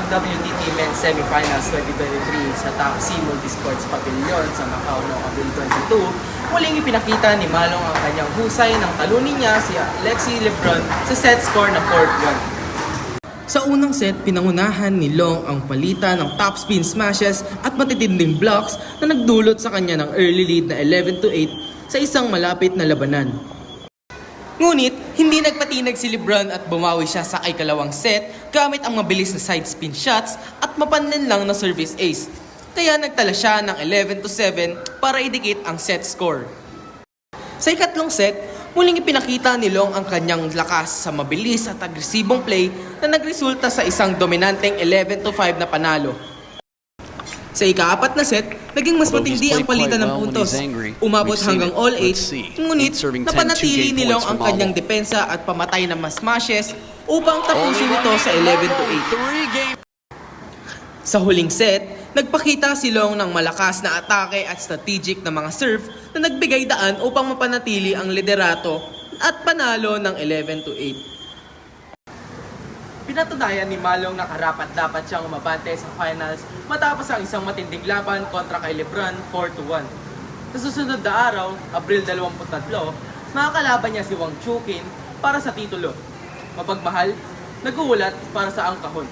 WTT Men's Semifinals 2023 sa Top C Multisports Pavilion sa Macau noong Abril 22, muling ipinakita ni Malong ang kanyang husay nang talunin niya si Lexi Lebron sa set score na 4-1. Sa unang set, pinangunahan ni Long ang palitan ng top spin smashes at matitinding blocks na nagdulot sa kanya ng early lead na 11-8 sa isang malapit na labanan. Ngunit, hindi nagpatinag si Lebron at bumawi siya sa ikalawang set gamit ang mabilis na side spin shots at mapanlin lang na service ace. Kaya nagtala siya ng 11-7 para idikit ang set score. Sa ikatlong set, muling ipinakita ni Long ang kanyang lakas sa mabilis at agresibong play na nagresulta sa isang dominanteng 11-5 na panalo. Sa ika-apat na set, naging mas matindi ang palitan ng puntos. Umabot hanggang all-8, ngunit napanatili ni Long ang kanyang depensa at pamatay na mas smashes upang tapusin ito sa 11-8. Sa huling set, nagpakita si Long ng malakas na atake at strategic na mga serve na nagbigay daan upang mapanatili ang liderato at panalo ng 11-8. Pinatunayan ni Malong na karapat-dapat siyang umabante sa finals matapos ang isang matinding laban kontra kay Lebron 4-1. Sa susunod na araw, Abril 23, makakalaban niya si Wang Chuqin para sa titulo. Mapagmahal, nag-uulat para sa Ang Kahon.